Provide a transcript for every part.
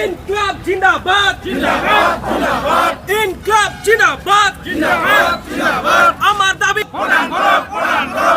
ইনকলাব জিন্দাবাদ জিন্দাবাদ জিন্দাবাদ ইনকলাব জিন্দাবাদ জিন্দাবাদ জিন্দাবাদ আমার দাবি প্রদান করো প্রদান করো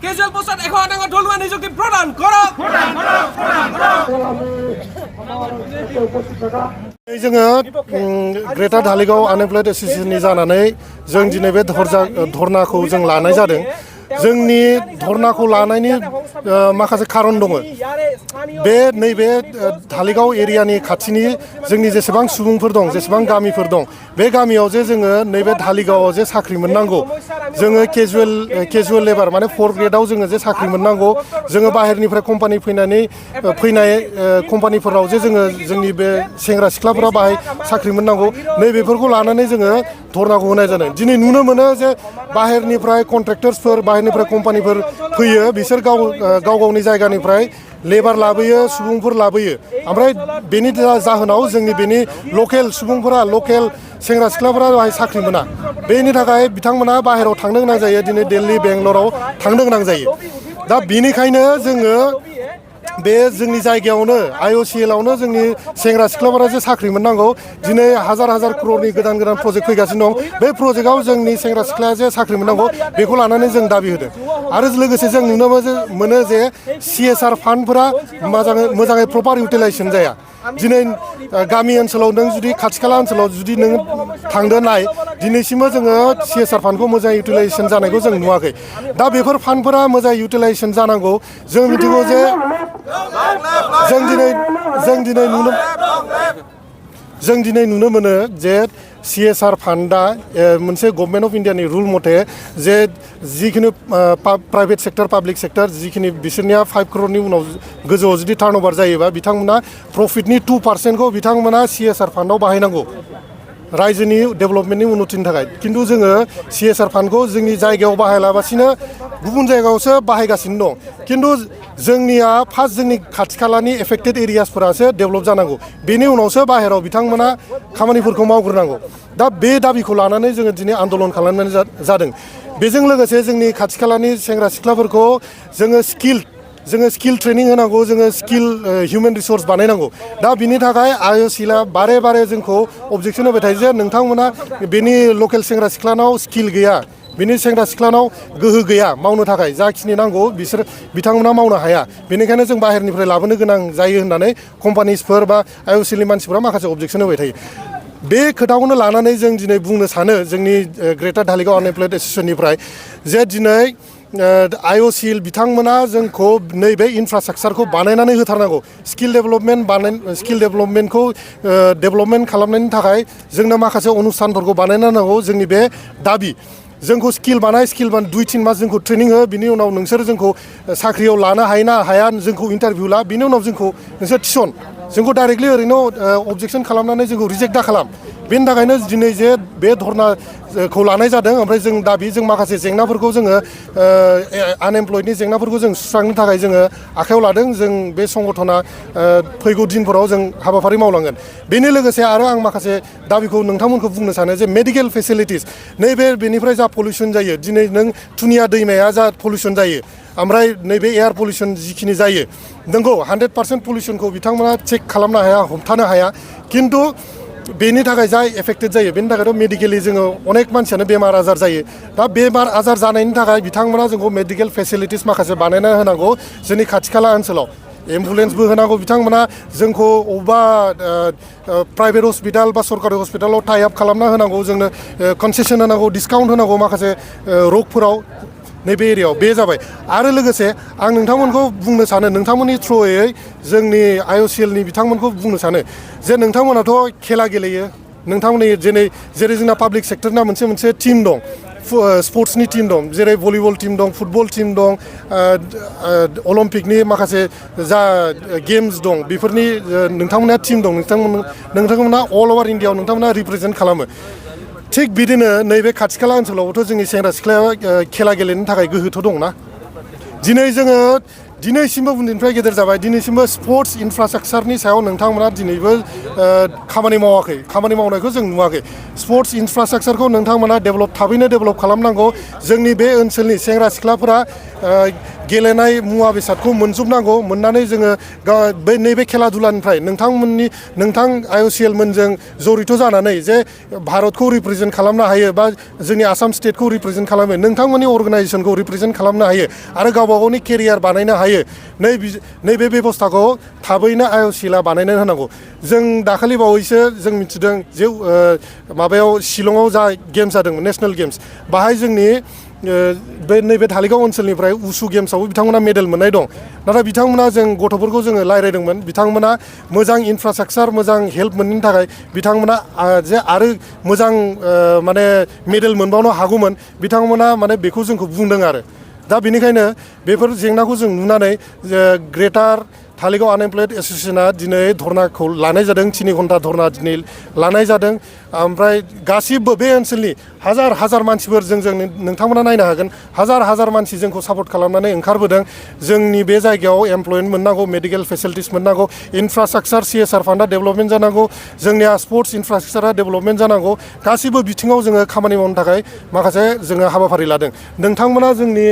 কেজুয়াল পোস্টার এখন ঢলুয়া নিযুক্তি প্রদান করো প্রদান করো প্রদান করো जोङो ग्रेटार धालिगाव आनएमप्लयड एसोसिएशननि जानानै जों दिनै बे धरनाखौ जों लानाय जादों जोंनि धरनाखौ लानायनि माखासे खारन दङ बे नैबे धालिगाव एरियानि खाथिनि जोंनि जेसेबां सुबुंफोर दं जेसेबां गामिफोर दं बे गामियाव जे जोङो नैबे धालिगावआव जे साख्रि मोननांगौ जोङो केजुवेल लेबार माने 4 ग्रेडआव जोङो जे साख्रि मोननांगौ जोङो बाहेरनिफ्राय कम्पानि फैनाय कम्पानिफोराव जे जोङो जोंनि बे सेंग्रा सिख्लाफोरा बाहाय साख्रि मोननांगौ नैबेफोरखौ लानानै जोङो धरनाखौ होनाय जादों दिनै नुनो मोनो जे बाहेरनिफ्राय कन्ट्रेक्टर्सफोर बाहेरनिफ्राय कम्पानिफोर फैयो बिसोर गावनि जायगानिफ्राय लेबार लाबोयो सुबुंफोर लाबोयो ओमफ्राय बेनि जाहोनाव जोंनि बेनि लकेल सुबुंफोरा लकेल सेंग्रा सिख्लाफोरा बाहाय साख्रि मोना बेनि थाखाय बिथांमोना बाहेरायाव थांनो गोनां जायो दिनै दिल्ली बेंगलराव थांनो गोनां जायो दा बेनिखायनो जोङो बे जोंनि जायगायावनो आइअसिएलआवनो जोंनि सेंग्रा सिख्लाफोरा जे साख्रि मोननांगौ दिनै हाजार क्ररनि गोदान प्रजेक्ट फैगासिनो दं बे प्रजेक्टआव जोंनि सेंग्रा सिख्लाया जे साख्रि मोननांगौ बेखौ लानानै जों दाबि होदों आरो लोगोसे जों नुनो मोनो जे CSR फान्डफोरा मोजाङै प्रपार इउटिलाइजेसन जाया दिनै गामि ओनसोलाव नों जुदि खाथि खाला ओनसोलाव जुदि नों थांदो नाय दिनैसिमबो जोङो CSR फान्डखौ मोजाङै इउटिलाइजेसन जानायखौ जों नुवाखै दा बेफोर फान्डफोरा मोजाङै इउटिलाइजेसन जानांगौ जों मिथिगौ जे जों दिनै नुनो मोनो जे CSR फान्डा मोनसे गभर्नमेन्ट अफ इन्डियानि रुल मथे जे जिखिनि प्राइभेट सेक्टर पाब्लिक सेक्टर जिखिनि बिसोरनिया 5 क्ररनि उनाव गोजौआव जुदि टार्नओभार जायोबा बिथांमोना प्रफिटनि 2% बिथांमोना CSR फान्डआव बाहायनांगौ रायजोनि डेभेलपमेन्टनि उन्नतिनि थाखाय किन्तु जोङो CSR फान्डखौ जोंनि जायगायाव बाहायालाबासिनो गुबुन जायगायावसो बाहायगासिनो दं किन्तु जोंनिया फार्स्ट जोंनि खाथि खालानि एफेक्टेड एरियासफोरासो डेभेलप जानांगौ बेनि उनावसो बाहेरायाव बिथांमोना खामानिफोरखौ मावग्रोनांगौ दा बे दाबिखौ लानानै जोङो दिनै आन्दलन खालामनाय जादों बेजों लोगोसे जोंनि खाथि खालानि सेंग्रा सिख्लाफोरखौ जोङो स्किल ट्रेनिं होनांगौ जोङो स्किल हिउमेन रिसोर्स बानायनांगौ दा बिनि थाखाय आइअसिएलआ बारे जोंखौ अबजेक्सन होबाय थायो जे नोंथांमोना बेनि लकेल सेंग्रा सिख्लानाव स्किल गैया बिनि सेंग्रा सिख्लानाव गोहो गैया मावनो थाखाय जाखिनि नांगौ बिथांमोना मावनो हाया बेनिखायनो जों बाहेरनिफ्राय लाबोनो गोनां जायो होननानै कम्पानिसफोर बा आइअसिएलनि मानसिफोरा माखासे अबजेक्सन होबाय थायो बे खोथाखौनो लानानै जों दिनै बुंनो सानो जोंनि ग्रेटार धालिगाव आनएमप्लयड एसोसिएशननिफ्राय जे दिनै आइअसिएल बिथांमोना जोंखौ नैबे इनफ्रास्ट्राक्चारखौ बानायनानै होथारनांगौ स्किल डेभेलपमेन्टखौ डेभेलपमेन्ट खालामनायनि थाखाय जोंनो माखासे अनुस्थानफोरखौ बानायना होनांगौ जोंनि बे दाबि जोंखौ स्किल 2-3 मास जोंखौ ट्रेनिं हो बिनि उनाव नोंसोर जोंखौ साख्रियाव लानो हाया जोंखौ इन्टारभिउ ला बिनि उनाव जोंखौ नोंसोर थिसन जोंखौ डाइरेक्टलि ओरैनो अबजेक्सन खालामनानै जोंखौ रिजेक्ट दा खालाम बेनि थाखायनो दिनै जे बे धरनाखौ लानाय जादों ओमफ्राय जों दाबि जों माखासे जेंनाफोरखौ जोङो आनएमप्लयडनि जेंनाफोरखौ जों सुस्रांनो थाखाय जोङो आखायाव लादों जों बे संगठना फैगौ दिनफोराव जों हाबाफारि मावलांगोन बेनि लोगोसे आरो आं माखासे दाबिखौ नोंथांमोनखौ बुंनो सानो जे मेडिकेल फेसिलिटिस बेनिफ्राय जा पलिउसन जायो दिनै नों थुनिया दैमाया जा पलिउसन जायो ओमफ्राय नैबे एयार पलिउसन जिखिनि जायो नंगौ 100% पलिउसनखौ बिथांमोना चेक खालामनो हाया हमथानो हाया किन्तु बेनि थाखाय जा एफेक्टेड जायो बेनि थाखायथ' मेडिकेलि जोङो अनेक मानसियानो बेमार आजार जायो दा बेमार आजार जानायनि थाखाय बिथांमोना जोंखौ मेडिकेल फेसिलिटिस माखासे बानायना होनांगौ जोंनि खाथि खाला ओनसोलाव एम्बुलेन्सबो होनांगौ बिथांमोना जोंखौ अबेबा प्राइभेट हस्पिटाल बा सरकारि हस्पिटालाव टाइ आप खालामना होनांगौ जोंनो कनसेसन होनांगौ डिसकाउन्ट होनांगौ माखासे रगफोराव नैबे एरियायाव बे जाबाय आरो लोगोसे आं नोंथांमोनखौ बुंनो सानो नोंथांमोननि थ्रुयै जोंनि आइअसिएलनि बिथांमोनखौ बुंनो सानो जे नोंथांमोनाथ' खेला गेलेयो नोंथांमोननि जेरै जोंना पाब्लिक सेक्टरना मोनसे टिम दं स्पर्ट्सनि टिम दं जेरै भलिबल टिम दं फुटबल टिम दं अलिम्पिकनि माखासे जा गेम्स दं बेफोरनि नोंथांमोना टिम दं नोंथांमोना अल ओभार इन्डियायाव नोंथांमोना रिप्रेजेन्ट खालामो थिग बिदिनो नैबे खाथि खाला ओनसोलावबोथ' जोंनि सेंग्रा सिख्लाया खेला गेलेनो थाखाय गोहोथ' दंना दिनै जोङो दिनैसिमबो उन्दैनिफ्राय गेदेर जाबाय दिनैसिमबो स्पर्ट्स इनफ्रास्ट्राक्चारनि सायाव नोंथांमोना दिनैबो खामानि मावाखै खामानि मावनायखौ जों नुवाखै स्पर्ट्स इनफ्रास्ट्राक्चारखौ नोंथांमोना थाबैनो डेभेलप खालामनांगौ जोंनि बे ओनसोलनि सेंग्रा सिख्लाफोरा गेलेनाय मुवा बेसादखौ मोनजोबनांगौ मोननानै जोङो नैबे खेला दुलानिफ्राय नोंथां IOCL मोनजों जड़ित जानानै जे भारतखौ रिप्रेजेन्ट खालामनो हायो बा जोंनि आसाम स्टेटखौ रिप्रेजेन्ट खालामो नोंथांमोननि अर्गानाइजेसनखौ रिप्रेजेन्ट खालामनो हायो आरो गावबा गावनि केरियार बानायनो हायो नैबे बेबस्थाखौ थाबैनो IOCLआ बानायनो होनांगौ जों दाखालि बावैसो जों मिथिदों जे माबायाव शिलंआव जा गेम्स जादोंमोन नेशनेल गेम्स बाहाय जोंनि नैबे धालिगाव ओनसोलनिफ्राय उसु गेम्सआवबो बिथांमोना मेडेल मोननाय दं नाथाय बिथांमोना जों गथ'फोरखौ जोङो रायज्लायदोंमोन बिथांमोना मोजां इनफ्रास्ट्राक्चार मोजां हेल्प मोनैनि थाखाय बिथांमोना जे आरो मोजां माने मेडेल मोनबावनो हागौमोन बिथांमोना माने बेखौ जोंखौ बुंदों आरो दा बेनिखायनो बेफोर जेंनाखौ जों नुनानै ग्रेटार धालिगाव आनएमप्लयड एस'सिएशना दिनै धर्नाखौ लानाय जादों 3 घन्टा धर्ना दिनै लानाय जादों ओमफ्राय गासिबो बे ओनसोलनि हाजार मानसिफोर जों नोंथांमोना नायनो हागोन हाजार मानसि जोंखौ सापर्ट खालामनानै ओंखारबोदों जोंनि बे जायगायाव एमप्लयमेन्ट मोननांगौ मेडिकेल फेसिलिटिस मोननांगौ इनफ्रास्ट्राक्चार CSR फान्डा डेभेलपमेन्ट जानांगौ जोंनिया स्पर्ट्स इनफ्रास्ट्राक्चारा डेभेलपमेन्ट जानांगौ गासिबो बिथिङाव जोङो खामानि मावनो थाखाय माखासे जोङो हाबाफारि लादों नोंथांमोना जोंनि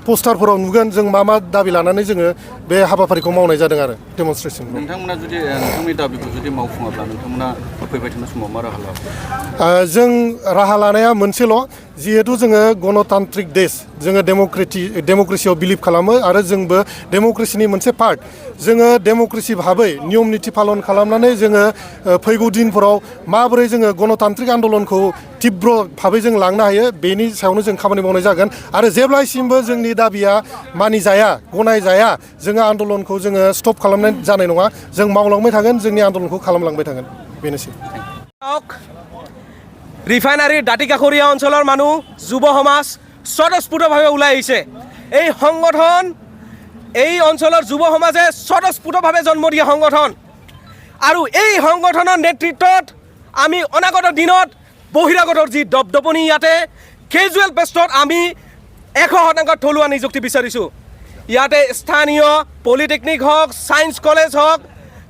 पोस्टारफोराव नुगोन जों मा दाबि लानानै जोङो बे हाबाफारिखौ मावनाय जादों आरो डेमनस्ट्रेसन नोंथांमोना जुदि नोंथांनि दाबिखौ जुदि मावफुङाब्ला नोंथांमोना फैबाय थानाय समाव मा राहा लागोन जों राहा लानाया मोनसेल' जिहेतु जोङो गणतान्त्रिक देश जोङो डेम'क्रेसियाव बिलिभ खालामो आरो जोंबो डेम'क्रेसिनि मोनसे पार्ट जोङो डेम'क्रेसि भाबै नियम निथि पालन खालामनानै जोङो फैगौ दिनफोराव माबोरै जोङो गणतान्त्रिक आन्दलनखौ तीव्र भाबै जों लांनो हायो बेनि सायावनो जों खामानि मावनाय जागोन आरो जेब्लासिमबो जोंनि दाबिया मानिजाया गनायजाया जोङो आन्दलनखौ जोङो स्टप खालामनाय जानाय नङा जों मावलांबाय थागोन जोंनि आन्दलनखौ खालामलांबाय थागोन बेनोसै ৰিফাইনাৰী দাঁতিকাষৰীয়া অঞ্চলৰ মানুহ যুৱ সমাজ স্বতঃস্ফূৰ্তভাৱে ওলাই আহিছে এই সংগঠন এই অঞ্চলৰ যুৱ সমাজে স্বতঃস্ফূৰ্তভাৱে জন্ম দিয়া সংগঠন আৰু এই সংগঠনৰ নেতৃত্বত আমি অনাগত দিনত বহিৰাগতৰ যি দপদপনি ইয়াতে কেজুৱেল বেষ্টত আমি 100% থলুৱা নিযুক্তি বিচাৰিছোঁ ইয়াতে স্থানীয় পলিটেকনিক হওক সায়েন্স কলেজ হওক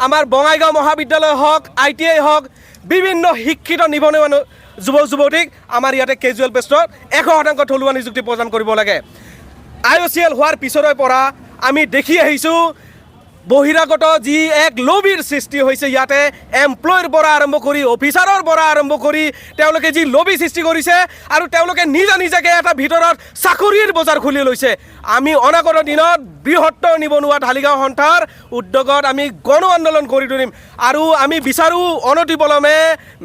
আমাৰ বঙাইগাঁও মহাবিদ্যালয় হওক ITI হওক বিভিন্ন শিক্ষিত নিবনুৱা যুৱক যুৱতীক আমাৰ ইয়াতে কেজুৱেল বেষ্টত 100% থলুৱা নিযুক্তি প্ৰদান কৰিব লাগে IOCL হোৱাৰ পিছৰে পৰা আমি দেখি আহিছোঁ বহিৰাগত যি এক লবিৰ সৃষ্টি হৈছে ইয়াতে এমপ্লয়ৰ পৰা আৰম্ভ কৰি অফিচাৰৰ পৰা আৰম্ভ কৰি তেওঁলোকে যি লবি সৃষ্টি কৰিছে আৰু তেওঁলোকে নিজাকে এটা ভিতৰত চাকৰিৰ বজাৰ খুলি লৈছে আমি অনাগত দিনত বৃহত্তৰ নিবনুৱা ঢালিগাঁও সন্থাৰ উদ্যোগত আমি গণ আন্দোলন কৰি তুলিম আৰু আমি বিচাৰোঁ অনতিপলমে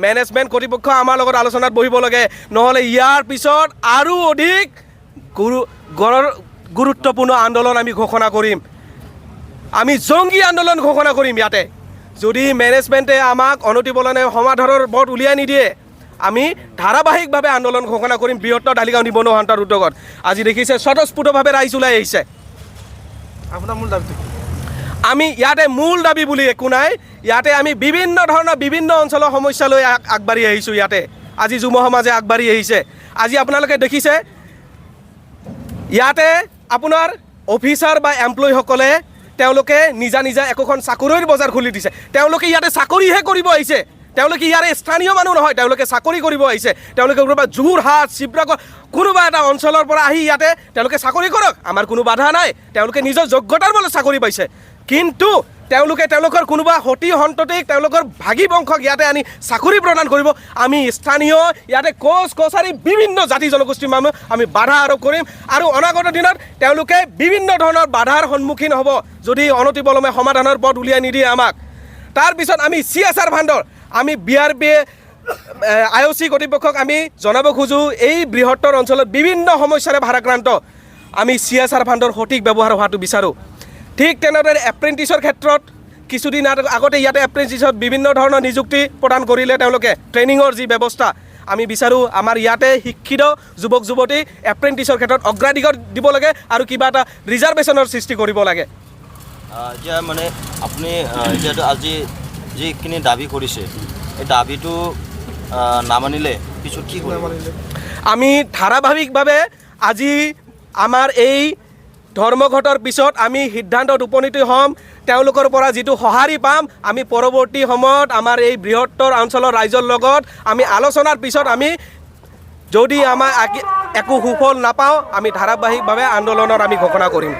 মেনেজমেণ্ট কৰ্তৃপক্ষ আমাৰ লগত আলোচনাত বহিব লাগে নহ'লে ইয়াৰ পিছত আৰু অধিক গুৰুত্বপূৰ্ণ আন্দোলন আমি ঘোষণা কৰিম আমি জংগী আন্দোলন ঘোষণা কৰিম ইয়াতে যদি মেনেজমেণ্টে আমাক অনতিপলমে সমাধানৰ পথ উলিয়াই নিদিয়ে আমি ধাৰাবাহিকভাৱে আন্দোলন ঘোষণা কৰিম বৃহত্তৰ ঢালিগাঁও নিবনুৱা সন্থাৰ উদ্যোগত আজি দেখিছে স্বতঃস্ফূৰ্তভাৱে ৰাইজ ওলাই আহিছে আপোনাৰ মূল দাবী আমি ইয়াতে মূল দাবী বুলি একো নাই ইয়াতে আমি বিভিন্ন ধৰণৰ বিভিন্ন অঞ্চলৰ সমস্যা লৈ আগবাঢ়ি আহিছোঁ ইয়াতে আজি যুৱ সমাজে আগবাঢ়ি আহিছে আজি আপোনালোকে দেখিছে ইয়াতে আপোনাৰ অফিচাৰ বা এমপ্লয়ীসকলে তেওঁলোকে নিজা একোখন চাকৰিৰ বজাৰ খুলি দিছে তেওঁলোকে ইয়াতে চাকৰিহে কৰিব আহিছে তেওঁলোকে ইয়াৰে স্থানীয় মানুহ নহয় তেওঁলোকে চাকৰি কৰিব আহিছে তেওঁলোকে কোনোবা যোৰহাট শিৱসাগৰ কোনোবা এটা অঞ্চলৰ পৰা আহি ইয়াতে তেওঁলোকে চাকৰি কৰক আমাৰ কোনো বাধা নাই তেওঁলোকে নিজৰ যোগ্যতাৰ বলত চাকৰি পাইছে কিন্তু তেওঁলোকে তেওঁলোকৰ কোনোবা সতি সন্ততিক তেওঁলোকৰ ভাগি বংশক ইয়াতে আনি চাকৰি প্ৰদান কৰিব আমি স্থানীয় ইয়াতে কছাৰী বিভিন্ন জাতি জনগোষ্ঠীৰ মানুহ আমি বাধা আৰোপ কৰিম আৰু অনাগত দিনত তেওঁলোকে বিভিন্ন ধৰণৰ বাধাৰ সন্মুখীন হ'ব যদি অনতিপলমে সমাধানৰ পথ উলিয়াই নিদিয়ে আমাক তাৰপিছত আমি CSR ফাণ্ডৰ আমি BRP IOC কৰ্তৃপক্ষক আমি জনাব খোজোঁ এই বৃহত্তৰ অঞ্চলত বিভিন্ন সমস্যাৰে ভাৰাক্ৰান্ত আমি CSR ফাণ্ডৰ সঠিক ব্যৱহাৰ হোৱাটো বিচাৰোঁ ঠিক তেনেদৰে এপ্ৰেণ্টিছৰ ক্ষেত্ৰত কিছুদিন আগতে ইয়াতে এপ্ৰেণ্টিছত বিভিন্ন ধৰণৰ নিযুক্তি প্ৰদান কৰিলে তেওঁলোকে ট্ৰেইনিঙৰ যি ব্যৱস্থা আমি বিচাৰোঁ আমাৰ ইয়াতে শিক্ষিত যুৱক যুৱতী এপ্ৰেণ্টিছৰ ক্ষেত্ৰত অগ্ৰাধিকাৰ দিব লাগে আৰু কিবা এটা ৰিজাৰ্ভেশ্যনৰ সৃষ্টি কৰিব লাগে এতিয়া মানে আপুনি এতিয়াতো আজি যিখিনি দাবী কৰিছে এই দাবীটো নামানিলে পিছত কি কৰিব আমি ধাৰাবাহিকভাৱে আজি আমাৰ এই ধৰ্মঘটৰ পিছত আমি সিদ্ধান্তত উপনীত হ'ম তেওঁলোকৰ পৰা যিটো সঁহাৰি পাম আমি পৰৱৰ্তী সময়ত আমাৰ এই বৃহত্তৰ অঞ্চলৰ ৰাইজৰ লগত আমি আলোচনাৰ পিছত আমি যদি আমাৰ একো সুফল নাপাওঁ আমি ধাৰাবাহিকভাৱে আন্দোলনৰ আমি ঘোষণা কৰিম